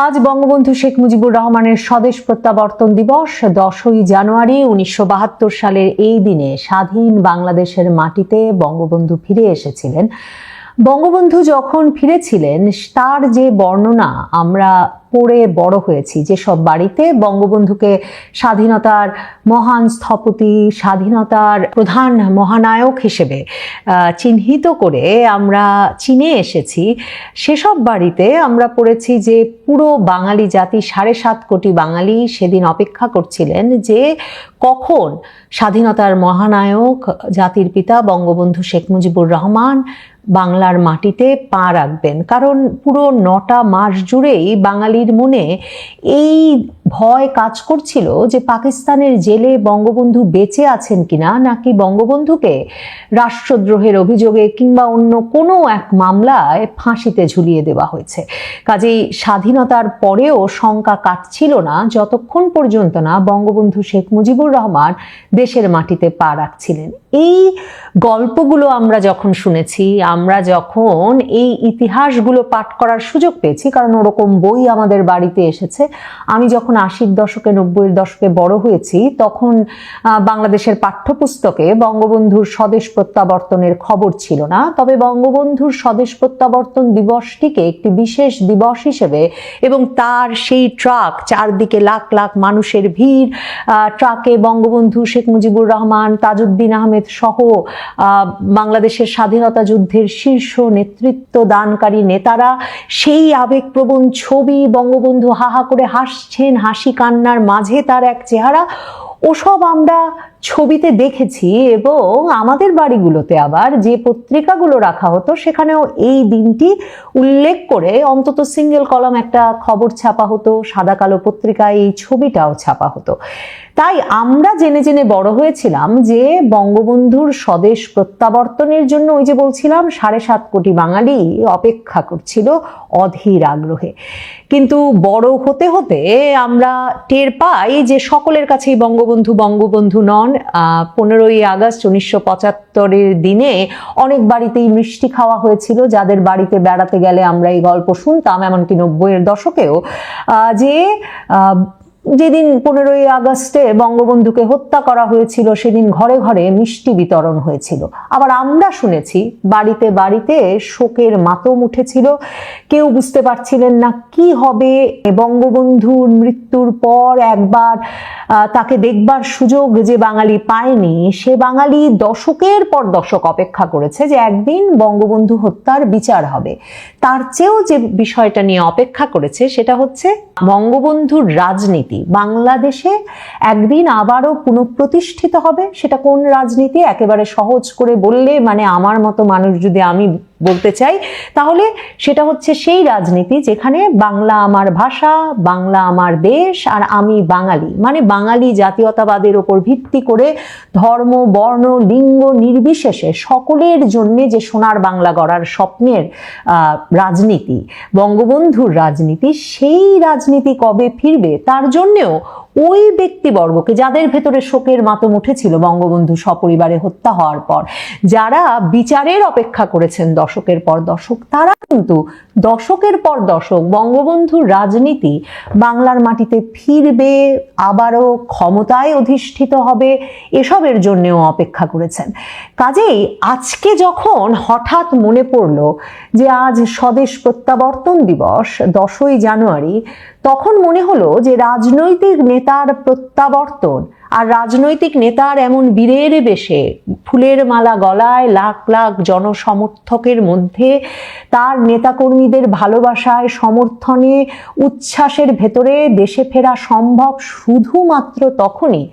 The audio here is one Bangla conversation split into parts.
আজ বঙ্গবন্ধু শেখ মুজিবুর রহমানের স্বদেশ প্রত্যাবর্তন দিবস 10ই জানুয়ারি 1972 সালের এই দিনে স্বাধীন বাংলাদেশের মাটিতে বঙ্গবন্ধু ফিরে এসেছিলেন। বঙ্গবন্ধু যখন ফিরেছিলেন তার যে বর্ণনা আমরা পড়ে বড় হয়েছি, যেসব বাড়িতে বঙ্গবন্ধুকে স্বাধীনতার মহান স্থপতি, স্বাধীনতার প্রধান মহানায়ক হিসেবে চিহ্নিত করে আমরা চিনে এসেছি, সেসব বাড়িতে আমরা পড়েছি যে পুরো বাঙালি জাতি 7.5 কোটি বাঙালি সেদিন অপেক্ষা করছিলেন যে কখন স্বাধীনতার মহানায়ক জাতির পিতা বঙ্গবন্ধু শেখ মুজিবুর রহমান বাংলার মাটিতে পা রাখবেন। কারণ পুরো 9টা মাস জুড়েই বাঙালির মনে এই ভয় কাজ করছিল যে পাকিস্তানের জেলে বঙ্গবন্ধু বেঁচে আছেন কিনা, নাকি বঙ্গবন্ধুকে রাষ্ট্রদ্রোহের অভিযোগে কিংবা অন্য কোনো এক মামলায় ফাঁসিতে ঝুলিয়ে দেওয়া হয়েছে। কাজেই স্বাধীনতার পরেও শঙ্কা কাটছিল না যতক্ষণ পর্যন্ত না বঙ্গবন্ধু শেখ মুজিবুর রহমান দেশের মাটিতে পা রাখছিলেন। এই গল্পগুলো আমরা যখন শুনেছি, আমরা যখন এই ইতিহাসগুলো পাঠ করার সুযোগ পেয়েছি, কারণ ওরকম বই আমাদের বাড়িতে এসেছে। আমি যখন 80-র দশকে 90-এর দশকে বড় হয়েছি তখন বাংলাদেশের পাঠ্যপুস্তকে বঙ্গবন্ধুর স্বদেশ প্রত্যাবর্তনের খবর ছিল না। তবে বঙ্গবন্ধুর স্বদেশ প্রত্যাবর্তন দিবসটিকে একটি বিশেষ দিবস হিসেবে এবং তার সেই ট্রাক, চারদিকে লাখ লাখ মানুষের ভিড়, ট্রাকে বঙ্গবন্ধু শেখ মুজিবুর রহমান, তাজউদ্দিন আহমেদ সহ বাংলাদেশের স্বাধীনতা যুদ্ধের শীর্ষ নেতৃত্ব দানকারী নেতারা, সেই আবেগপ্রবণ ছবি, বঙ্গবন্ধু হাহা করে হাসছেন, হাসি কান্নার মাঝে তার এক চেহারা, ওসব আমরা ছবিতে দেখেছি। এবং আমাদের বাড়িগুলোতে আবার যে পত্রিকাগুলো রাখা হতো সেখানেও এই দিনটি উল্লেখ করে অন্তত সিঙ্গেল কলাম একটা খবর ছাপা হতো, সাদা কালো পত্রিকায় এই ছবিটাও ছাপা হতো। তাই আমরা জেনে জেনে বড় হয়েছিলাম যে বঙ্গবন্ধুর স্বদেশ প্রত্যাবর্তনের জন্য, ওই যে বলছিলাম 7.5 কোটি বাঙালি অপেক্ষা করছিল অধীর আগ্রহে। কিন্তু বড় হতে হতে আমরা টের পাই যে সকলের কাছেই বঙ্গবন্ধু বঙ্গবন্ধু নন। 15ই আগস্ট 1975-এর দিনে অনেক বাড়িতেই মিষ্টি খাওয়া হয়েছিল, যাদের বাড়িতে বেড়াতে গেলে আমরা এই গল্প শুনতাম, এমনকি 90-এর দশকেও, যে যেদিন 15ই আগস্টে বঙ্গবন্ধুকে হত্যা করা হয়েছিল সেদিন ঘরে ঘরে মিষ্টি বিতরণ হয়েছিল। আবার আমরা শুনেছি বাড়িতে বাড়িতে শোকের মাতম উঠেছিল, কেউ বুঝতে পারছিলেন না কি হবে। বঙ্গবন্ধুর মৃত্যুর পর একবার তাকে দেখবার সুযোগ যে বাঙালি পায়নি, সে বাঙালি দশকের পর দশক অপেক্ষা করেছে যে একদিন বঙ্গবন্ধু হত্যার বিচার হবে। তার চেয়েও যে বিষয়টা নিয়ে অপেক্ষা করেছে সেটা হচ্ছে বঙ্গবন্ধুর রাজনীতি বাংলাদেশে একদিন আবারও পুনঃপ্রতিষ্ঠিত হবে। সেটা কোন রাজনীতি, একেবারে সহজ করে বললে, মানে আমার মতো মানুষ যদি আমি বলতে চাই, তাহলে সেটা হচ্ছে সেই রাজনীতি যেখানে বাংলা আমার ভাষা, বাংলা আমার দেশ, আর আমি বাঙালি, মানে বাঙালি জাতীয়তাবাদের উপর ভিত্তি করে ধর্ম, বর্ণ, লিঙ্গ নির্বিশেষে সকলের জন্য যে সোনার বাংলা গড়ার স্বপ্নের রাজনীতি, বঙ্গবন্ধুর রাজনীতি, সেই রাজনীতি কবে ফিরবে তার জন্যেও ওই ব্যক্তিবর্গকে, যাদের ভেতরে শোকের মাতম উঠেছিল বঙ্গবন্ধু সপরিবারে হত্যা হওয়ার পর, যারা বিচারের অপেক্ষা করেছেন দশকের পর দশক, তারা কিন্তু দশকের পর দশক বঙ্গবন্ধুর রাজনীতি বাংলার মাটিতে ফিরবে, আবারও ক্ষমতায় অধিষ্ঠিত হবে, এসবের জন্যও অপেক্ষা করেছেন। কাজেই আজকে যখন হঠাৎ মনে পড়ল যে আজ স্বদেশ প্রত্যাবর্তন দিবস 10ই জানুয়ারি, তখন মনে হলো যে রাজনৈতিক নেতার প্রত্যাবর্তন আর রাজনৈতিক নেতার এমন বীরের বেশে ফুলের মালা গলায় লাখ লাখ জনসমর্থকের মধ্যে তার নেতাকর্মীদের ভালোবাসায়, সমর্থনে, উচ্ছ্বাসের ভেতরে দেশে ফেরা সম্ভব শুধুমাত্র তখনই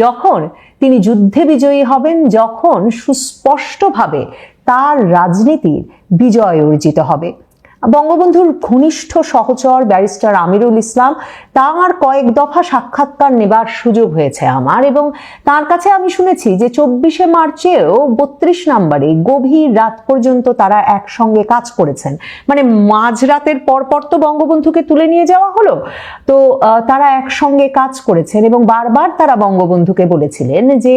যখন তিনি যুদ্ধে বিজয়ী হবেন, যখন সুস্পষ্টভাবে তার রাজনীতির বিজয় অর্জিত হবে। বঙ্গবন্ধুর ঘনিষ্ঠ সহচর ব্যারিস্টার আমিরুল ইসলাম, তার কয়েক দফা সাক্ষাৎকার নেবার সুযোগ হয়েছে আমার, এবং তার কাছে আমি শুনেছি যে 24শে মার্চেও 32 নম্বরে গভীর রাত পর্যন্ত তারা একসঙ্গে কাজ করেছেন। মানে মাঝরাতের পরপর তো বঙ্গবন্ধুকে তুলে নিয়ে যাওয়া হলো, তো তারা একসঙ্গে কাজ করেছেন এবং বারবার তারা বঙ্গবন্ধুকে বলেছিলেন যে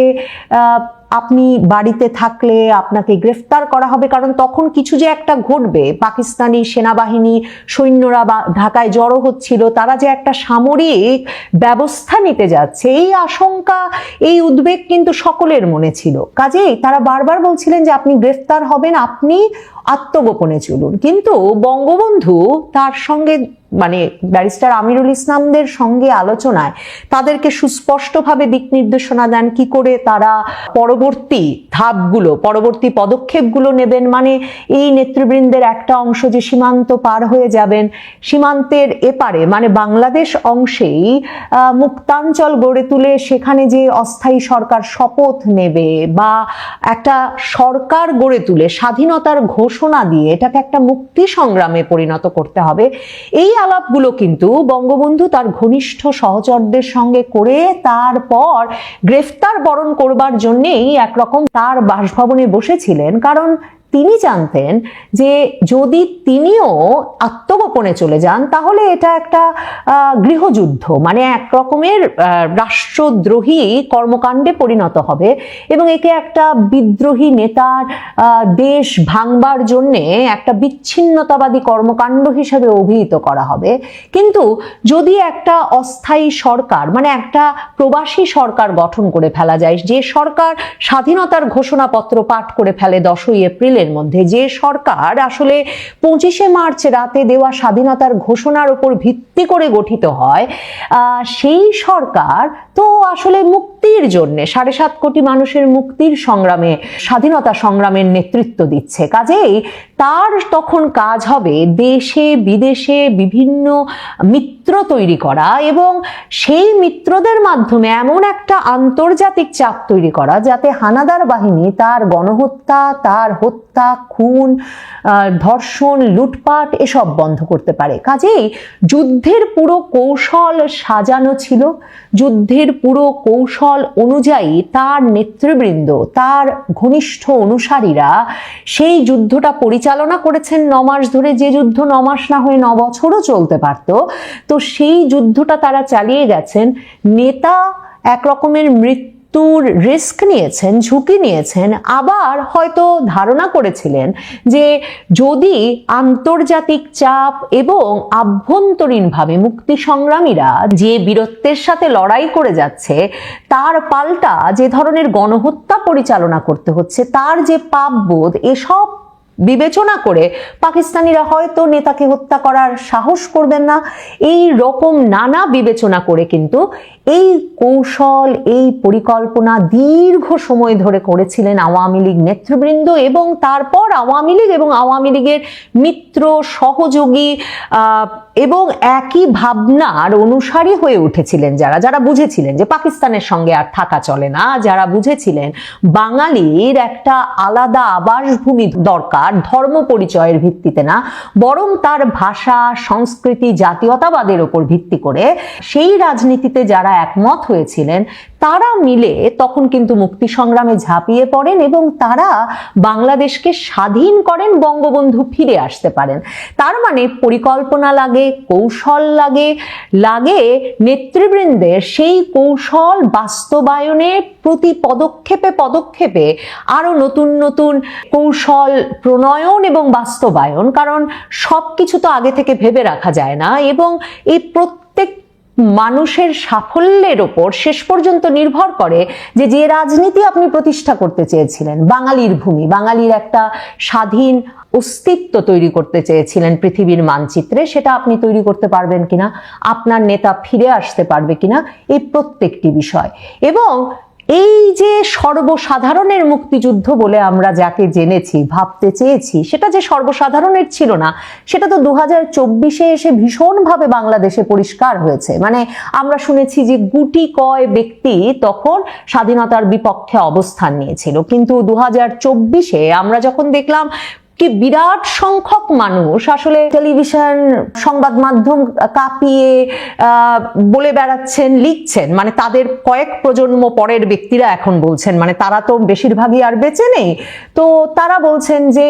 আপনি বাড়িতে থাকলে আপনাকে গ্রেফতার করা হবে, কারণ তখন কিছু যে একটা ঘটবে, পাকিস্তানি সেনাবাহিনী সৈন্যরা বা ঢাকায় জড়ো হচ্ছিল, তারা যে একটা সামরিক ব্যবস্থা নিতে যাচ্ছে, এই আশঙ্কা এই উদ্বেগ কিন্তু সকলের মনে ছিল। কাজেই তারা বারবার বলছিলেন যে আপনি গ্রেফতার হবেন, আপনি আত্মগোপনে চলুন। কিন্তু বঙ্গবন্ধু তার সঙ্গে মানে ব্যারিস্টার আমিরুল ইসলামদের সঙ্গে আলোচনায় তাদেরকে সুস্পষ্টভাবে দিক নির্দেশনা দেন কি করে তারা পরবর্তী ধাপগুলো, পরবর্তী পদক্ষেপগুলো নেবেন। মানে এই নেতৃবৃন্দের একটা অংশ যে সীমান্ত পার হয়ে যাবেন, সীমান্তের এপারে মানে বাংলাদেশ অংশেই মুক্তাঞ্চল গড়ে তুলে সেখানে যে অস্থায়ী সরকার শপথ নেবে বা একটা সরকার গড়ে তুলে স্বাধীনতার ঘোষণা দিয়ে এটাকে একটা মুক্তি সংগ্রামে পরিণত করতে হবে, এই আলাপগুলো কিন্তু বঙ্গবন্ধু তার ঘনিষ্ঠ সহচরদের সঙ্গে করে তারপর গ্রেফতার বরণ করবার জন্যেই একরকম তার বাসভবনে বসেছিলেন। কারণ তিনি জানতেন যে যদি তিনিও আত্মগোপনে চলে যান তাহলে এটা একটা গৃহযুদ্ধ, মানে এক রকমের রাষ্ট্রদ্রোহী কর্মকাণ্ডে পরিণত হবে এবং একে একটা বিদ্রোহী নেতার দেশ ভাঙবার জন্যে একটা বিচ্ছিন্নতাবাদী কর্মকাণ্ড হিসেবে অভিহিত করা হবে। কিন্তু যদি একটা অস্থায়ী সরকার মানে একটা প্রবাসী সরকার গঠন করে ফেলা যায়, যে সরকার স্বাধীনতার ঘোষণাপত্র পাঠ করে ফেলে 10ই এপ্রিল এর মধ্যে, যে সরকার আসলে 25শে মার্চ রাতে দেওয়া স্বাধীনতার ঘোষণার উপর ভিত্তি করে গঠিত হয়, সেই সরকার তো আসলে মুক্তির জন্য 7.5 কোটি মানুষের মুক্তির সংগ্রামে, স্বাধীনতা সংগ্রামের নেতৃত্ব দিচ্ছে। কাজেই তার তখন কাজ হবে দেশে বিদেশে বিভিন্ন মিত্র তৈরি করা এবং সেই মিত্রদের মাধ্যমে এমন একটা আন্তর্জাতিক চাপ তৈরি করা যাতে হানাদার বাহিনী তার গণহত্যা, তার হত্যা, খুন, ধর্ষণ, লুটপাট এসব বন্ধ করতে পারে। কাজেই যুদ্ধের পুরো কৌশল সাজানো ছিল, যুদ্ধের পুরো কৌশল অনুযায়ী তার নেতৃবৃন্দ, তার ঘনিষ্ঠ অনুসারীরা সেই যুদ্ধটা পরিচালনা করেছেন 9 মাস ধরে। যে যুদ্ধ 9 মাস না হয়ে 9 বছরও চলতে পারত, তো সেই যুদ্ধটা তারা চালিয়ে গেছেন। নেতা এক রকমের মৃত্যুর রিস্ক নিয়েছেন, ঝুঁকি নিয়েছেন, আবার হয়তো ধারণা করেছিলেন যে যদি আন্তর্জাতিক চাপ এবং আভ্যন্তরীণভাবে মুক্তি সংগ্রামীরা যে বীরত্বের সাথে লড়াই করে যাচ্ছে তার পাল্টা যে ধরনের গণহত্যা পরিচালনা করতে হচ্ছে, তার যে পাপবোধ, এসব বিবেচনা করে পাকিস্তানিরা হয়তো নেতাকে হত্যা করার সাহস করবেন না। এই রকম নানা বিবেচনা করে কিন্তু এই কৌশল, এই পরিকল্পনা দীর্ঘ সময় ধরে করেছিলেন আওয়ামী লীগ নেতৃবৃন্দ এবং তারপর আওয়ামী লীগ এবং আওয়ামী লীগের মিত্র, সহযোগী এবং একই ভাবনার অনুসারী হয়ে উঠেছিলেন যারা, যারা বুঝেছিলেন যে পাকিস্তানের সঙ্গে আর থাকা চলে না, যারা বুঝেছিলেন বাঙালির একটা আলাদা আবাসভূমি দরকার, ধর্ম পরিচয়ের ভিত্তিতে না, বরং তার ভাষা, সংস্কৃতি, জাতীয়তাবাদের উপর ভিত্তি করে সেই রাজনীতিতে যারা একমত হয়েছিলেন তারা মিলে তখন কিন্তু মুক্তি সংগ্রামে ঝাঁপিয়ে পড়েন এবং তারা বাংলাদেশকে স্বাধীন করেন, বঙ্গবন্ধু ফিরে আসতে পারেন। তার মানে পরিকল্পনা লাগে, কৌশল লাগে, লাগে নেতৃবৃন্দের সেই কৌশল বাস্তবায়নে প্রতি পদক্ষেপে পদক্ষেপে আরো নতুন নতুন কৌশল প্রণয়ন এবং বাস্তবায়ন, কারণ সবকিছু তো আগে থেকে ভেবে রাখা যায় না এবং এই প্রত্যেক মানুষের সাফল্যের ওপর শেষ পর্যন্ত নির্ভর করে যে যে রাজনীতি আপনি প্রতিষ্ঠা করতে চেয়েছিলেন, বাঙালির ভূমি, বাঙালির একটা স্বাধীন অস্তিত্ব তৈরি করতে চেয়েছিলেন পৃথিবীর মানচিত্রে, সেটা আপনি তৈরি করতে পারবেন কিনা, আপনার নেতা ফিরে আসতে পারবে কিনা, এই প্রত্যেকটি বিষয়। এবং এই যে সর্বসাধারণের মুক্তিযুদ্ধ বলে আমরা যাকে জেনেছি, ভাবতে চেয়েছি, সেটা যে সর্বসাধারণের ছিল না, সেটা তো 2024-এ এসে ভীষণভাবে বাংলাদেশে পরিষ্কার হয়েছে। মানে আমরা শুনেছি যে গুটি কয় ব্যক্তি তখন স্বাধীনতার বিপক্ষে অবস্থান নিয়েছিল, কিন্তু 2024-এ আমরা যখন দেখলাম কি বিরাট সংখ্যক মানুষ আসলে টেলিভিশন সংবাদ মাধ্যম কাঁপিয়ে বলে বেড়াচ্ছেন, লিখছেন, মানে তাদের কয়েক প্রজন্ম পরের ব্যক্তিরা এখন বলছেন, মানে তারা তো বেশিরভাগই আর বেঁচে নেই, তো তারা বলছেন যে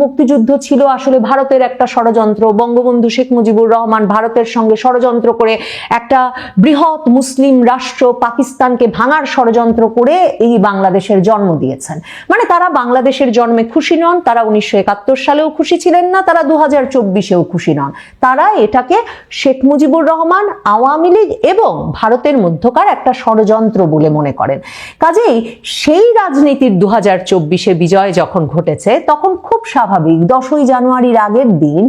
মুক্তিযুদ্ধ ছিল আসলে ভারতের একটা ষড়যন্ত্র, বঙ্গবন্ধু শেখ মুজিবুর রহমান ভারতের সঙ্গে ষড়যন্ত্র করে একটা বৃহৎ মুসলিম রাষ্ট্র পাকিস্তানকে ভাঙার ষড়যন্ত্র করে এই বাংলাদেশের জন্ম দিয়েছেন। মানে তারা বাংলাদেশের জন্মে খুশি নন, তারা 1971 সালেও খুশি ছিলেন না, তারা 2024-এও খুশি নন। তারা এটাকে শেখ মুজিবুর রহমান, আওয়ামী লীগ এবং ভারতের মধ্যকার একটা ষড়যন্ত্র বলে মনে করেন। কাজেই সেই রাজনীতির 2024-এ বিজয় যখন ঘটেছে তখন খুব স্বাভাবিক 10ই জানুয়ারির আগের দিন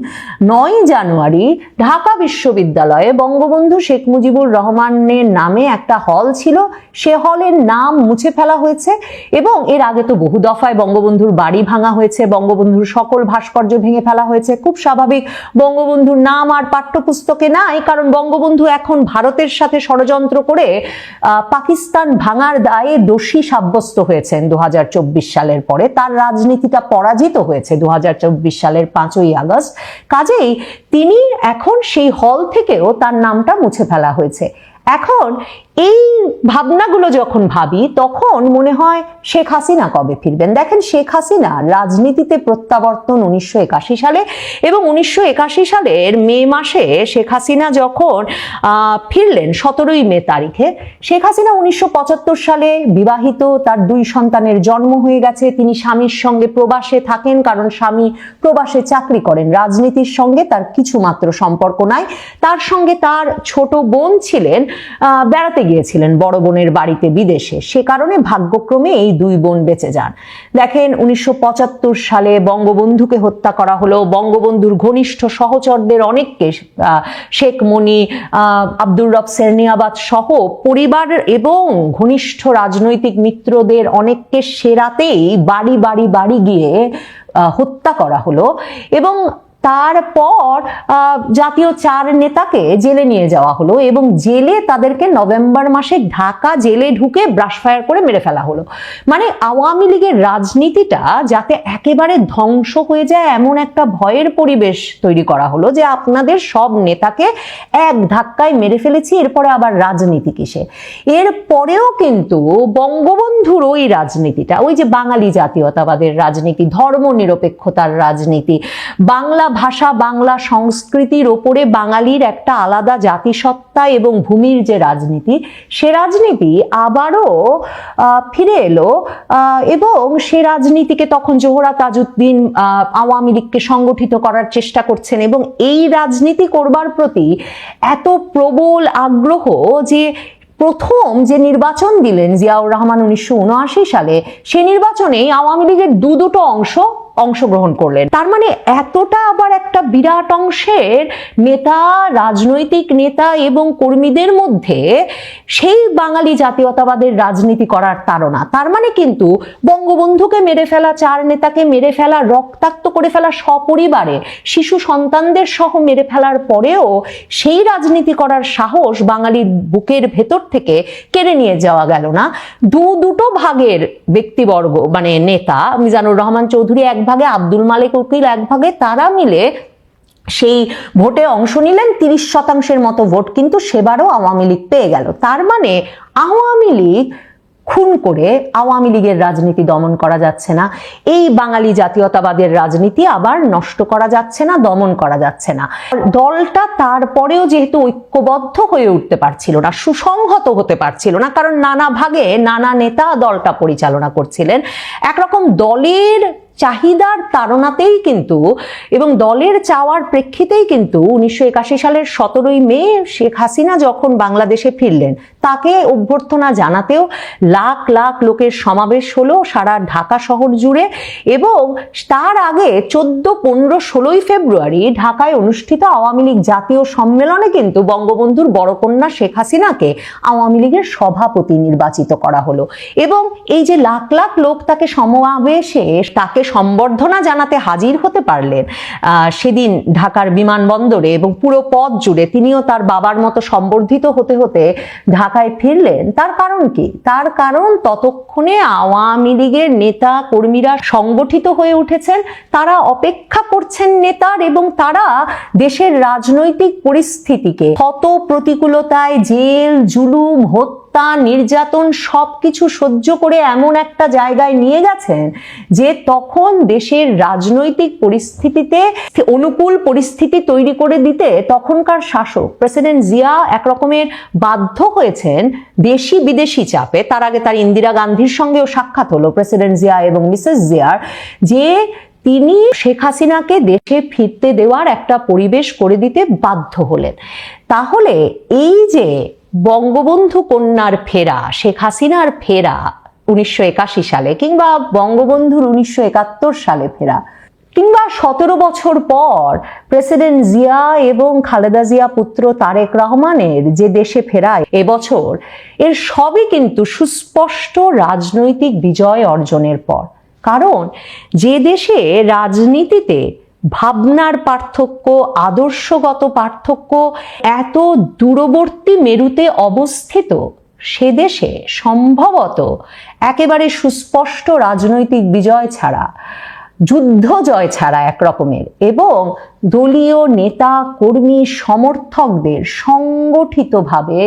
9ই জানুয়ারি ঢাকা বিশ্ববিদ্যালয়ে বঙ্গবন্ধু শেখ মুজিবুর রহমানের নামে একটা হল ছিল, সে হলের নাম মুছে ফেলা হয়েছে এবং এর আগে তো বহু দফায় বঙ্গবন্ধুর বাড়ি ভাঙা হয়েছে, বঙ্গবন্ধুর সকল ভাস্কর্য ভেঙে ফেলা হয়েছে। খুব স্বাভাবিক, বঙ্গবন্ধুর নাম আর পাঠ্যপুস্তকে নাই, কারণ বঙ্গবন্ধু এখন ভারতের সাথে ষড়যন্ত্র করে পাকিস্তান ভাঙার দায়ে দোষী সাব্যস্ত হয়েছেন 2024 সালের পরে, তার রাজনীতিটা পরাজিত হয়েছে 2024 সালের 5ই আগস্ট। কাজেই তিনি এখন সেই হল থেকেও তার নামটা মুছে ফেলা হয়েছে। এখন এই ভাবনাগুলো যখন ভাবি তখন মনে হয় শেখ হাসিনা কবে ফিরবেন। দেখেন, শেখ হাসিনা রাজনীতিতে প্রত্যাবর্তন 1981 সালে, এবং 1981 সালের মে মাসে শেখ হাসিনা যখন ফিরলেন 17ই মে তারিখে, শেখ হাসিনা 1975 সালে বিবাহিত, তার 2 সন্তানের জন্ম হয়ে গেছে, তিনি স্বামীর সঙ্গে প্রবাসে থাকেন, কারণ স্বামী প্রবাসে চাকরি করেন, রাজনীতির সঙ্গে তার কিছু মাত্র সম্পর্ক নাই। তার সঙ্গে তার ছোট বোন ছিলেন, বেড়াতে গিয়েছিলেন বড় বোনের বাড়িতে বিদেশে, সে কারণে ভাগ্যক্রমে এই 2 বোন বেঁচে যান। দেখেন, 1975 সালে বঙ্গবন্ধুকে হত্যা করা হলো, বঙ্গবন্ধুর ঘনিষ্ঠ সহচরদের অনেককে, শেখ মনি, আব্দুর রব সেরনিয়াবাদ সহ পরিবার এবং ঘনিষ্ঠ রাজনৈতিক মিত্রদের অনেককে সেরাতেই বাড়ি বাড়ি বাড়ি গিয়ে হত্যা করা হলো, এবং তারপর জাতীয় 4 নেতাকে জেলে নিয়ে যাওয়া হলো, এবং জেলে তাদেরকে নভেম্বর মাসে ঢাকা জেলে ঢুকে ব্রাশ ফায়ার করে মেরে ফেলা হলো। মানে আওয়ামী লীগের রাজনীতিটা যাতে একেবারে ধ্বংস হয়ে যায় এমন একটা ভয়ের পরিবেশ তৈরি করা হলো যে আপনাদের সব নেতাকে এক ধাক্কায় মেরে ফেলেছি, এরপরে আবার রাজনীতি কিসে। এরপরেও কিন্তু বঙ্গবন্ধুর ওই রাজনীতিটা, ওই যে বাঙালি জাতীয়তাবাদের রাজনীতি, ধর্মনিরপেক্ষতার রাজনীতি, বাংলা ভাষা বাংলা সংস্কৃতির ওপরে বাঙালির একটা আলাদা জাতিসত্তা এবং ভূমির যে রাজনীতি, সে রাজনীতি আবারও ফিরে এলো, এবং সে রাজনীতিকে তখন জোহরা তাজউদ্দিন আওয়ামী লীগকে সংগঠিত করার চেষ্টা করছেন, এবং এই রাজনীতি করবার প্রতি এত প্রবল আগ্রহ যে প্রথম যে নির্বাচন দিলেন জিয়াউর রহমান 1979 সালে, সে নির্বাচনে আওয়ামী লীগের দুটো অংশগ্রহণ করলেন। তার মানে এতটা আবার একটা বিরাট অংশের নেতা, রাজনৈতিক নেতা এবং কর্মীদের মধ্যে সেই বাঙালি জাতীয়তাবাদের রাজনীতি করার তাড়না। তার মানে কিন্তু বঙ্গবন্ধুকে মেরে ফেলা, 4 নেতাকে মেরে ফেলা, রক্তাক্ত করে ফেলা, সপরিবারে শিশু সন্তানদের সহ মেরে ফেলার পরেও সেই রাজনীতি করার সাহস বাঙালির বুকের ভেতর থেকে কেড়ে নিয়ে যাওয়া গেল না। দুটো ভাগের ব্যক্তিবর্গ, মানে নেতা, মিজানুর রহমান চৌধুরী এক ভাগে, আব্দুল মালিক উকিল এক ভাগে, তারা মিলে সেই ভোটে অংশ নিলেন। 30% মতো ভোট কিন্তু সেবারও আওয়ামী লীগ পেয়ে গেল। তার মানে আওয়ামী লীগ খুন করে আওয়ামী লীগের রাজনীতি দমন করা যাচ্ছে না, এই বাঙালি জাতীয়তাবাদের রাজনীতি আবার নষ্ট করা যাচ্ছে না, দমন করা যাচ্ছে না। দলটা তারপরেও যেহেতু ঐক্যবদ্ধ হয়ে উঠতে পারছিল না, সুসংহত হতে পারছিল না, কারণ নানা ভাগে নানা নেতা দলটা পরিচালনা করছিলেন, একরকম দলের চাহিদার তাড়নাতেই কিন্তু এবং দলের চাওয়ার প্রেক্ষিতেই কিন্তু 1981 সালের 17ই মে শেখ হাসিনা যখন বাংলাদেশে ফিরলেন, তাকে অভ্যর্থনা জানাতেও লাখ লাখ লোকের সমাবেশ হলো সারা ঢাকা শহর জুড়ে। এবং তার আগে 14, 15, 16ই ফেব্রুয়ারি ঢাকায় অনুষ্ঠিত আওয়ামী লীগ জাতীয় সম্মেলনে কিন্তু বঙ্গবন্ধুর বড় কন্যা শেখ হাসিনাকে আওয়ামী লীগের সভাপতি নির্বাচিত করা হলো, এবং এই যে লাখ লাখ লোক তাকে সমাবেশে তাকে তাকে সম্বর্ধনা জানাতে হাজির হতে পারলেন সেদিন ঢাকার বিমানবন্দরে, এবং পুরো পথ জুড়ে তিনিও তার বাবার মতো সম্বর্ধিত হতে হতে ঢাকায় ফিরলেন, তার কারণ কি? তার কারণ ততক্ষণে আওয়ামী লীগের নেতা কর্মীরা সংগঠিত হয়ে উঠেছেন, তারা অপেক্ষা করছেন নেতার, এবং তারা দেশের রাজনৈতিক পরিস্থিতিকে কত প্রতিকূলতায়, জেল, জুলুম, হত্যা, নির্যাতন সবকিছু সহ্য করে এমন একটা জায়গায় নিয়ে গেছেন যে তখন দেশের রাজনৈতিক পরিস্থিতিতে অনুকূল পরিস্থিতি তৈরি করে দিতে তখনকার শাসক প্রেসিডেন্ট জিয়া একরকমের বাধ্য হয়েছেন দেশি বিদেশি চাপে। তার আগে তার ইন্দিরা গান্ধীর সঙ্গেও সাক্ষাৎ হলো প্রেসিডেন্ট জিয়া এবং মিসেস জিয়ার, যে তিনি শেখ হাসিনাকে দেশে ফিরতে দেওয়ার একটা পরিবেশ করে দিতে বাধ্য হলেন। তাহলে এই যে বঙ্গবন্ধু কন্যার ফেরা, শেখ হাসিনার ফেরা 1981 সালে, কিংবা বঙ্গবন্ধুর 1971 সালে ফেরা, কিংবা 17 বছর পর প্রেসিডেন্ট জিয়া এবং খালেদা জিয়া পুত্র তারেক রহমানের যে দেশে ফেরা এবছর, এর সবই কিন্তু সুস্পষ্ট রাজনৈতিক বিজয় অর্জনের পর। কারণ যে দেশে রাজনীতিতে ভাবনার পার্থক্য, আদর্শগত পার্থক্য এত দূরবর্তী মেরুতে অবস্থিত, সে দেশে সম্ভবত একেবারে সুস্পষ্ট রাজনৈতিক বিজয় ছাড়া, যুদ্ধ জয় ছাড়া একরকমের, এবং দলীয় নেতা কর্মী সমর্থকদের সংগঠিতভাবে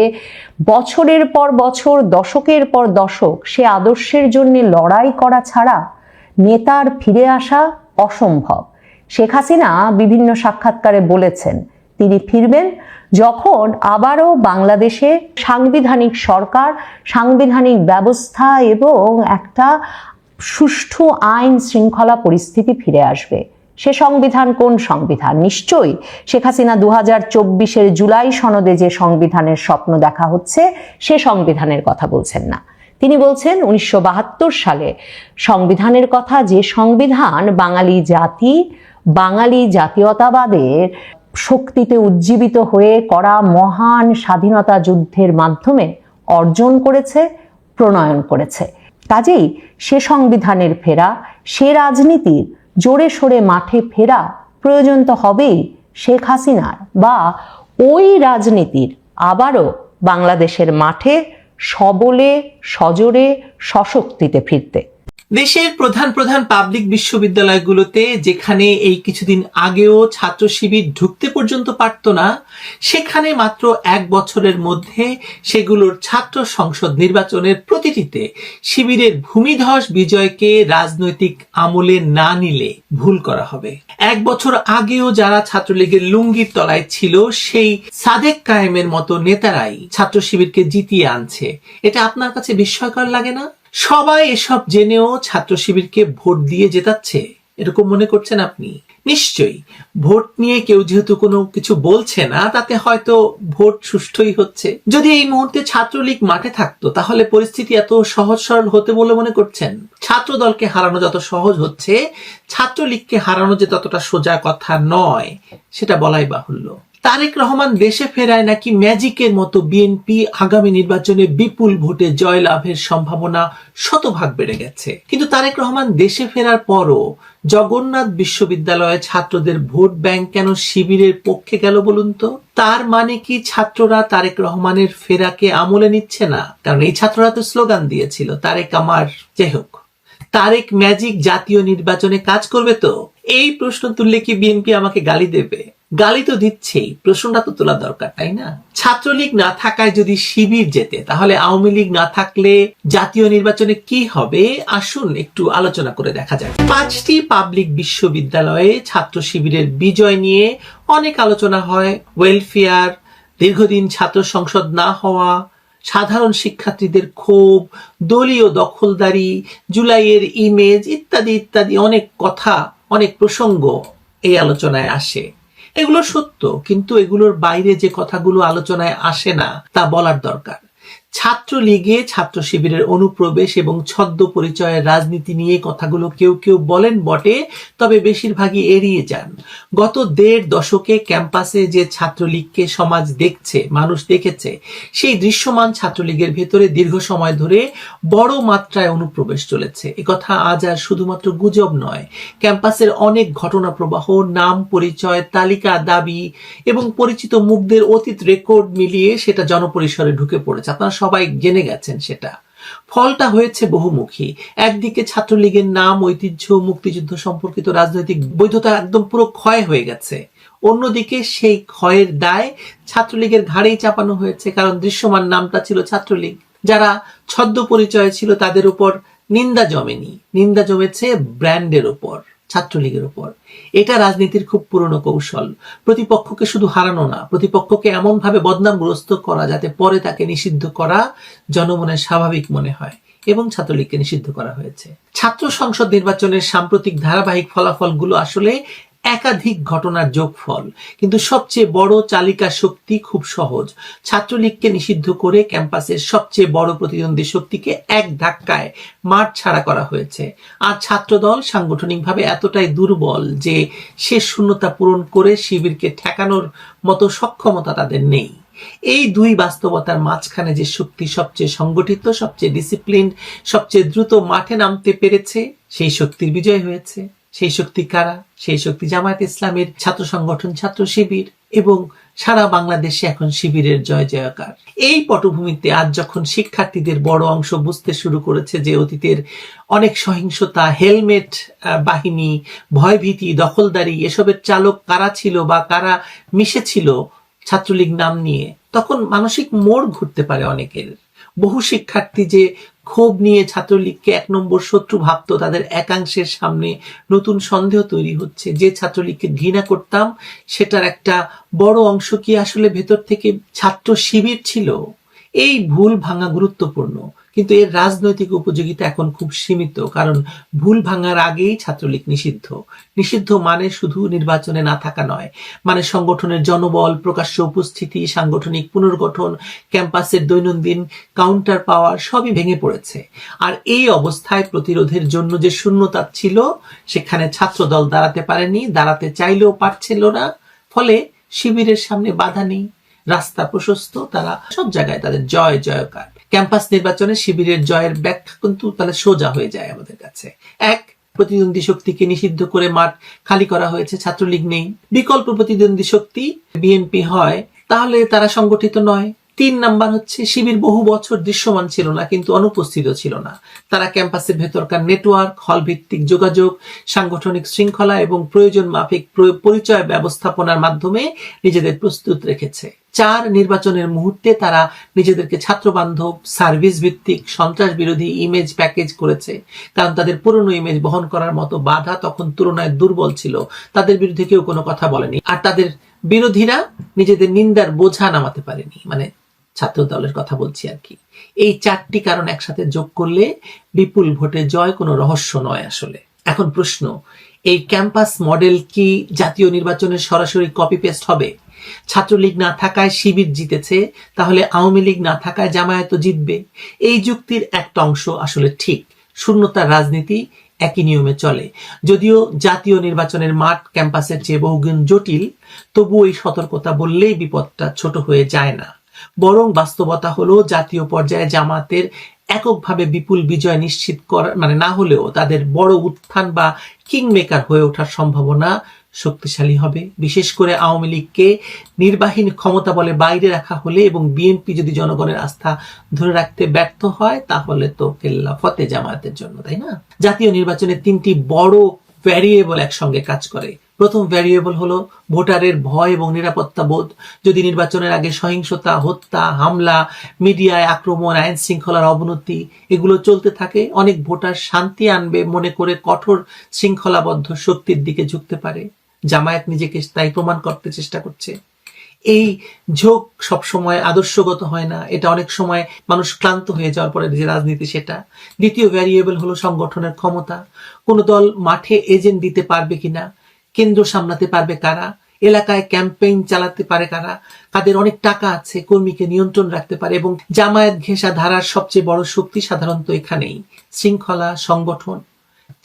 বছরের পর বছর, দশকের পর দশক সে আদর্শের জন্য লড়াই করা ছাড়া নেতার ফিরে আসা অসম্ভব। শেখ হাসিনা বিভিন্ন সাক্ষাৎকারে বলেছেন তিনি ফিরবেন যখন আবারও বাংলাদেশে সাংবিধানিক সরকার, সাংবিধানিক ব্যবস্থা এবং একটা সুষ্ঠু আইন শৃঙ্খলা পরিস্থিতি ফিরে আসবে। সে সংবিধান কোন সংবিধান? নিশ্চয়ই শেখ হাসিনা 2024 জুলাই সনদে যে সংবিধানের স্বপ্ন দেখা হচ্ছে সে সংবিধানের কথা বলছেন না। তিনি বলছেন 1972 সালে সংবিধানের কথা, যে সংবিধান বাঙালি জাতি, বাঙালি জাতীয়তাবাদের শক্তিতে উজ্জীবিত হয়ে করা মহান স্বাধীনতা যুদ্ধের মাধ্যমে অর্জন করেছে, প্রণয়ন করেছে। কাজেই সে সংবিধানের ফেরা, সে রাজনীতির জোরে সোরে মাঠে ফেরা প্রয়োজন তো হবেই শেখ হাসিনার, বা ওই রাজনীতির আবারও বাংলাদেশের মাঠে সবলে, সজোরে, সশক্তিতে ফিরতে। দেশের প্রধান প্রধান পাবলিক বিশ্ববিদ্যালয়গুলোতে যেখানে এই কিছুদিন আগেও ছাত্র শিবির ঢুকতে পর্যন্ত পারত না, সেখানে মাত্র 1 বছরের মধ্যে সেগুলোর ছাত্র সংসদ নির্বাচনের প্রতিটিতে শিবিরের ভূমিধস বিজয়কে রাজনৈতিক আমলে না নিলে ভুল করা হবে। 1 বছর আগেও যারা ছাত্রলীগের লুঙ্গির তলায় ছিল, সেই সাদেক কায়েমের মতো নেতারাই ছাত্র শিবিরকে জিতিয়ে আনছে। এটা আপনার কাছে বিস্ময়কর লাগে না? সবাই এসব জেনেও ছাত্র শিবিরকে ভোট দিয়ে জেতাচ্ছে এরকম মনে করছেন আপনি? নিশ্চয়ই ভোট নিয়ে কেউ যেহেতু কোনো কিছু বলছে না, তাতে হয়তো ভোট সুষ্ঠুই হচ্ছে। যদি এই মুহূর্তে ছাত্রলীগ মাঠে থাকতো তাহলে পরিস্থিতি এত সহজ সরল হতে বলে মনে করছেন? ছাত্র দলকে হারানো যত সহজ হচ্ছে, ছাত্রলীগকে হারানো যে ততটা সোজা কথা নয় সেটা বলাই বাহুল্য। তারেক রহমান দেশে ফেরায় নাকি ম্যাজিকের মতো বিএনপি আগামী নির্বাচনে বিপুল ভোটে জয়লাভের সম্ভাবনা শতভাগ বেড়ে গেছে। কিন্তু তারেক রহমান দেশে ফেরার পরও জগন্নাথ বিশ্ববিদ্যালয়ে ছাত্রদের ভোট ব্যাংক কেন শিবিরের পক্ষে গেল বলুন তো? তার মানে কি ছাত্ররা তারেক রহমানের ফেরাকে আমলে নিচ্ছে না? কারণ এই ছাত্ররা তো স্লোগান দিয়েছিল তারেক আমার, যাই হোক, তারেক ম্যাজিক জাতীয় নির্বাচনে কাজ করবে তো? এই প্রশ্ন তুললে কি বিএনপি আমাকে গালি দেবে? গালি তো দিচ্ছেই, প্রশ্নটা তো তোলা দরকার, তাই না? ছাত্রলীগ না থাকায় যদি শিবির জেতে, তাহলে আওয়ামী লীগ না থাকলে জাতীয় নির্বাচনে কি হবে? আসুন একটু আলোচনা করে দেখা যাক। 5টি পাবলিক বিশ্ববিদ্যালয়ে ছাত্র শিবিরের বিজয় নিয়ে অনেক আলোচনা হয়। ওয়েলফেয়ার, দীর্ঘদিন ছাত্র সংসদ না হওয়া, সাধারণ শিক্ষার্থীদের ক্ষোভ, দলীয় দখলদারি, জুলাইয়ের ইমেজ ইত্যাদি ইত্যাদি অনেক কথা, অনেক প্রসঙ্গ এই আলোচনায় আসে। এগুলো সত্য, কিন্তু এগুলোর বাইরে যে কথাগুলো আলোচনায় আসে না তা বলার দরকার। ছাত্রলীগে ছাত্র শিবিরের অনুপ্রবেশ এবং ছদ্ম পরিচয়ের রাজনীতি নিয়ে কথাগুলো কেউ কেউ বলেন বটে, তবে বেশিরভাগই এড়িয়ে যান। গত ১.৫ দশকে ক্যাম্পাসে যে ছাত্রলীগকে সমাজ দেখছে, মানুষ দেখেছে, সেই দৃশ্যমান ছাত্রলীগের ভেতরে দীর্ঘ সময় ধরে বড় মাত্রায় অনুপ্রবেশ চলেছে। একথা আজ আর শুধুমাত্র গুজব নয়। ক্যাম্পাসের অনেক ঘটনা প্রবাহ, নাম, পরিচয়, তালিকা, দাবি এবং পরিচিত মুখদের অতীত রেকর্ড মিলিয়ে সেটা জনপরিসরে ঢুকে পড়েছে। আপনারা সবাই জেনে গেছেন সেটা। ফলটা হয়েছে বহুমুখী। একদিকে ছাত্রলীগের নাম, ঐতিহ্য, মুক্তিযুদ্ধ সম্পর্কিত রাজনৈতিক বৈধতা একদম পুরো ক্ষয় হয়ে গেছে। অন্যদিকে সেই ক্ষয়ের দায় ছাত্রলীগের ঘাড়েই চাপানো হয়েছে, কারণ দৃশ্যমান নামটা ছিল ছাত্রলীগ। যারা ছদ্ম পরিচয় ছিল তাদের উপর নিন্দা জমেনি, নিন্দা জমেছে ব্র্যান্ডের উপর, ছাত্রলীগের উপর। এটা রাজনীতির খুব পুরনো কৌশল। প্রতিপক্ষকে শুধু হারানো না, প্রতিপক্ষকে এমন ভাবে বদনামগ্রস্ত করা যাতে পরে তাকে নিষিদ্ধ করা জনমনে স্বাভাবিক মনে হয়, এবং ছাত্রলীগকে নিষিদ্ধ করা হয়েছে। ছাত্র সংসদ নির্বাচনের সাম্প্রতিক ধারাবাহিক ফলাফলগুলো আসলে একাধিক ঘটনার যোগফল, কিন্তু সবচেয়ে বড় চালিকা শক্তি খুব সহজ। ছাত্রলীগকে নিষিদ্ধ করে ক্যাম্পাসের সবচেয়ে বড় প্রতিদ্বন্দ্বী শক্তিকে এক ধাক্কায় মাঠ ছাড়া করা হয়েছে। আর ছাত্রদল সাংগঠনিকভাবে এতটাই দুর্বল যে সে শূন্যতা পূরণ করে শিবিরকে ঠেকানোর মতো সক্ষমতা তাদের নেই। এই দুই বাস্তবতার মাঝখানে যে শক্তি সবচেয়ে সংগঠিত, সবচেয়ে ডিসিপ্লিন, সবচেয়ে দ্রুত মাঠে নামতে পেরেছে, সেই শক্তির বিজয় হয়েছে। সেই শক্তি কারা? সেই শক্তি জামায়াত ইসলামের ছাত্র সংগঠন, ছাত্র শিবির, এবং সারা বাংলাদেশে এখন শিবিরের জয় জয়কার। এই পটভূমিতে আজ যখন শিক্ষার্থীদের বড় অংশ বুঝতে শুরু করেছে যে অতীতের অনেক সহিংসতা, হেলমেট বাহিনী, ভয়ভীতি, দখলদারি, এসবের চালক কারা ছিল বা কারা মিশেছিল ছাত্রলীগ নাম নিয়ে, তখন মানসিক মোড় ঘুরতে পারে অনেকের। বহু শিক্ষার্থী যে ক্ষোভ নিয়ে ছাত্রলীগকে ১ নম্বর শত্রু ভাবত, তাদের একাংশের সামনে নতুন সন্দেহ তৈরি হচ্ছে। যে ছাত্রলীগকে ঘৃণা করতাম সেটার একটা বড় অংশ কি আসলে ভেতর থেকে ছাত্র শিবির ছিল? এই ভুল ভাঙা গুরুত্বপূর্ণ, কিন্তু এর রাজনৈতিক উপযোগিতা এখন খুব সীমিত, কারণ ভুল ভাঙার আগেই ছাত্রলীগ নিষিদ্ধ। নিষিদ্ধ মানে শুধু নির্বাচনে না থাকা নয়, মানে সংগঠনের জনবল, প্রকাশ্য উপস্থিতি, সাংগঠনিক পুনর্গঠন, ক্যাম্পাসের দৈনন্দিন কাউন্টার পাওয়ার সবই ভেঙে পড়েছে। আর এই অবস্থায় প্রতিরোধের জন্য যে শূন্যতা ছিল, সেখানে ছাত্রদল দাঁড়াতে পারেনি, দাঁড়াতে চাইলেও পারছিল না। ফলে শিবিরের সামনে বাধা নেই, রাস্তা প্রশস্ত, তারা সব জায়গায় তাদের জয় জয়কার। ক্যাম্পাস নির্বাচনে শিবিরের জয়ের ব্যাখ্যা কিন্তু তাহলে সোজা হয়ে যায় আমাদের কাছে। এক, প্রতিদ্বন্দ্বী শক্তিকে নিষিদ্ধ করে মাঠ খালি করা হয়েছে, ছাত্রলীগ নেই। বিকল্প প্রতিদ্বন্দ্বী শক্তি বিএনপি হয়, তাহলে তারা সংগঠিত নয়। ৩ নাম্বার হচ্ছে শিবির বহু বছর দৃশ্যমান ছিল না, কিন্তু অনুপস্থিত ছিল না। তারা ক্যাম্পাসের ভেতরকার নেটওয়ার্ক, হল ভিত্তিক যোগাযোগ, সাংগঠনিক শৃঙ্খলা এবং প্রয়োজন মাফিক পরিচয় ব্যবস্থাপনার মাধ্যমে নিজেদের প্রস্তুত রেখেছে। ৪, নির্বাচনের মুহূর্তে তারা নিজেদেরকে ছাত্র বান্ধব, সার্ভিস ভিত্তিক, সন্ত্রাস বিরোধী ইমেজ প্যাকেজ করেছে, কারণ তাদের পুরনো ইমেজ বহন করার মতো বাধা তখন তুলনায় দুর্বল ছিল। তাদের বিরুদ্ধে কেউ কোনো কথা বলেনি, আর তাদের বিরোধীরা নিজেদের নিন্দার বোঝা নামাতে পারেনি, মানে ছাত্র দলের কথা বলছি আর কি। এই 4টি কারণ একসাথে যোগ করলে বিপুল ভোটে জয় কোনো রহস্য নয় আসলে। এখন প্রশ্ন, এই ক্যাম্পাস মডেল কি জাতীয় নির্বাচনের সরাসরি কপি পেস্ট হবে? ছাত্রলীগ না থাকায় শিবির জিতেছে, তাহলে আওয়ামী লীগ না থাকায় জামায়াত জিতবে। এই যুক্তির একটা অংশ আসলে ঠিক। শূন্যতার রাজনীতি একই নিয়মে চলে। যদিও জাতীয় নির্বাচনের মাঠ ক্যাম্পাসের চেয়ে বহুগুণ জটিল, তবু এই সতর্কতা বললেই বিপদটা ছোট হয়ে যায় না। বরং বাস্তবতা হলো জাতীয় পর্যায়ে জামাতের এককভাবে বিপুল বিজয় নিশ্চিত করা মানে না হলেও তাদের বড় উত্থান বা কিংমেকার হয়ে ওঠার সম্ভাবনা শক্তিশালী হবে। বিশেষ করে আওয়ামী লীগকে নির্বাহী ক্ষমতা বলে বাইরে রাখা হলে এবং বিএনপি যদি জনগণের আস্থা ধরে রাখতে ব্যর্থ হয়, তাহলে তো কেল্লা ফতে জামায়াতের জন্য, তাই না? জাতীয় নির্বাচনে 3টি বড় ভ্যারিয়েবল একসঙ্গে কাজ করে। প্রথম ভ্যারিয়েবল হলো ভোটারের ভয় এবং নিরাপত্তা বোধ। যদি নির্বাচনের আগে সহিংসতা, হত্যা, হামলা, মিডিয়ায় আক্রমণ, আইন শৃঙ্খলার অবনতি এগুলো চলতে থাকে, অনেক ভোটার শান্তি আনবে মনে করে কঠোর শৃঙ্খলাবদ্ধ শক্তির দিকে ঝুঁকতে পারে। জামায়াত নিজেকে তাই প্রমাণ করতে চেষ্টা করছে। এই ঝোঁক সবসময় আদর্শগত হয় না, এটা অনেক সময় মানুষ ক্লান্ত হয়ে যাওয়ার পরে যে রাজনীতি সেটা। দ্বিতীয় ভ্যারিয়েবল হলো সংগঠনের ক্ষমতা। কোন দল মাঠে এজেন্ট দিতে পারবে কিনা, কেন্দ্র সামলাতে পারবে কারা, এলাকায় ক্যাম্পেইন চালাতে পারে কারা, কাদের অনেক টাকা আছে, কর্মীকে নিয়ন্ত্রণ রাখতে পারে। এবং জামায়াত ঘেঁষা ধারার সবচেয়ে বড় শক্তি সাধারণত এখানেই, শৃঙ্খলা, সংগঠন।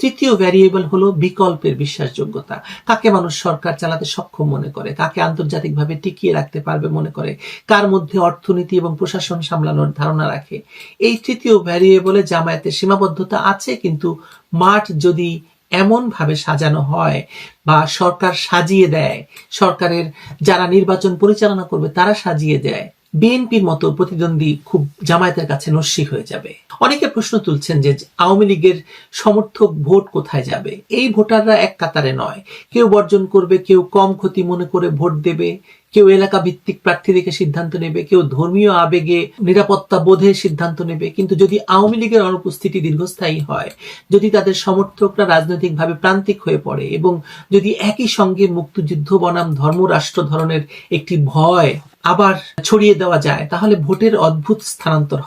তৃতীয় ভ্যারিয়েবল হলো বিকল্পের বিশ্বাসযোগ্যতা। কাকে মানুষ সরকার চালাতে সক্ষম মনে করে, কাকে আন্তর্জাতিকভাবে টিকিয়ে রাখতে পারবে মনে করে, কার মধ্যে অর্থনীতি এবং প্রশাসন সামলানোর ধারণা রাখে। এই তৃতীয় ভ্যারিয়েবলে জামায়াতের সীমাবদ্ধতা আছে, কিন্তু মাঠ যদি এমন ভাবে সাজানো হয় বা সরকার সাজিয়ে দেয়, সরকারের যারা নির্বাচন পরিচালনা করবে তারা সাজিয়ে দেয়, বিএনপির মতো প্রতিদ্বন্দ্বী খুব জামায়াতের কাছে নস্যি হয়ে যাবে। অনেকে প্রশ্ন তুলছেন যে আওয়ামী লীগের সমর্থক ভোট কোথায় যাবে। এই ভোটাররা এক কাতারে নয়, কেউ বর্জন করবে, কেউ কম ক্ষতি মনে করে ভোট দেবে, কেউ এলাকা ভিত্তিক প্রার্থী দেখে সিদ্ধান্ত নেবে, কেউ ধর্মীয় আবেগে নিরাপত্তা বোধে সিদ্ধান্ত নেবে। কিন্তু যদি আওয়ামী লীগের অনুপস্থিতি দীর্ঘস্থায়ী হয়, যদি তাদের সমর্থকরা রাজনৈতিকভাবে প্রান্তিক হয়ে পড়ে এবং যদি একই সঙ্গে মুক্তিযুদ্ধ বনাম ধর্মরাষ্ট্র ধরনের একটি ভয় আবার ছড়িয়ে দেওয়া যায়, তাহলে ভোটের অদ্ভুত স্থানান্তর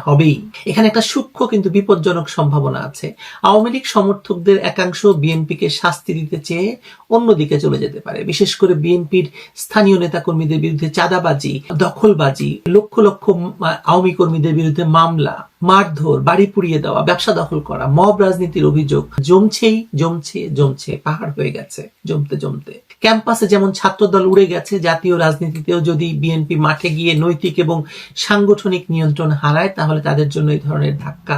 হবেই। এখানে একটা সূক্ষ্ম কিন্তু বিপজ্জনক সম্ভাবনা আছে। আওয়ামী লীগ সমর্থকদের একাংশ বিএনপিকে শাস্তি দিতে চেয়ে অন্যদিকে চলে যেতে পারে। বিশেষ করে বিএনপির স্থানীয় নেতাকর্মীদের বিরুদ্ধে চাঁদাবাজি, দখলবাজি, লক্ষ লক্ষ আওয়ামী কর্মীদের বিরুদ্ধে মামলা, মারধর, বাড়ি পুড়িয়ে দেওয়া, ব্যবসা দখল করা, মব রাজনীতির অভিযোগ জমছে, পাহাড় হয়ে গেছে জমতে। ক্যাম্পাসে যেমন ছাত্রদল উড়ে গেছে, জাতীয় রাজনীতিতেও যদি বিএনপি মাঠে গিয়ে নৈতিক এবং সাংগঠনিক নিয়ন্ত্রণ হারায়, তাহলে তাদের জন্য এই ধরনের ধাক্কা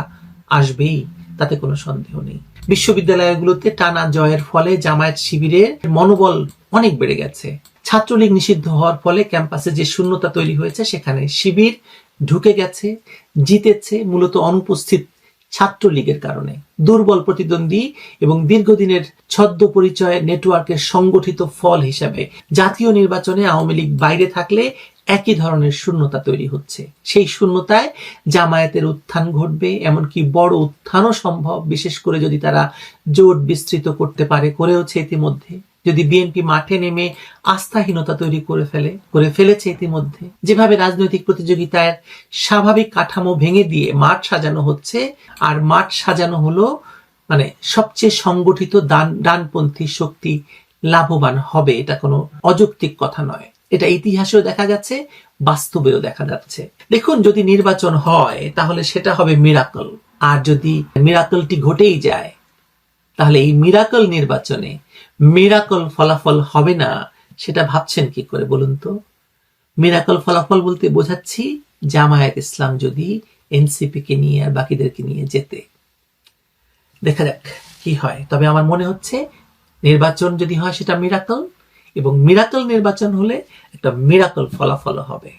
আসবেই, তাতে কোনো সন্দেহ নেই। বিশ্ববিদ্যালয়গুলোতে টানা জয়ের ফলে জামায়াত শিবিরের মনোবল অনেক বেড়ে গেছে। ছাত্রলীগ নিষিদ্ধ হওয়ার ফলে ক্যাম্পাসে যে শূন্যতা তৈরি হয়েছে, সেখানে শিবির ঢুকে গেছে, জিতেছে মূলত অনুপস্থিত ছাত্রলীগের কারণে। দুর্বল প্রতিদ্বন্দ্বী এবং দীর্ঘদিনের ছদ্ম পরিচয় নেটওয়ার্কের সংগঠিত ফল হিসাবে জাতীয় নির্বাচনে আওয়ামী লীগ বাইরে থাকলে একই ধরনের শূন্যতা তৈরি হচ্ছে। সেই শূন্যতায় জামায়াতের উত্থান ঘটবে, এমনকি বড় উত্থানও সম্ভব, বিশেষ করে যদি তারা জোট বিস্তৃত করতে পারে, করেওছে ইতিমধ্যে। যদি বিএনপি মাঠে নেমে আস্থাহীনতা তৈরি করে ফেলেছে ইতিমধ্যে, যেভাবে রাজনৈতিক প্রতিযোগিতার স্বাভাবিক কাঠামো ভেঙে দিয়ে মাঠ সাজানো হচ্ছে, আর মাঠ সাজানো হলো সবচেয়ে সংগঠিত ডানপন্থী শক্তি লাভবান হবে, এটা কোনো অযৌক্তিক কথা নয়। এটা ইতিহাসেও দেখা গেছে, বাস্তবেও দেখা যাচ্ছে। দেখুন, যদি নির্বাচন হয় তাহলে সেটা হবে মিরাকল, আর যদি মিরাকলটি ঘটেই যায়, তাহলে এই মিরাকল নির্বাচনে মিরাকল ফলাফল হবে না, সেটা ভাবছেন কি করে বলুন তো? মিরাকল ফলাফল বলতে বোঝাচ্ছি জামায়াত ইসলাম যদি এনসিপি কে নিয়ে আর বাকিদেরকে নিয়ে যেতে। দেখা যাক কি হয়। তবে আমার মনে হচ্ছে নির্বাচন যদি হয় সেটা মিরাকল, এবং মিরাকল নির্বাচন হলে একটা মিরাকল ফলাফল হবে।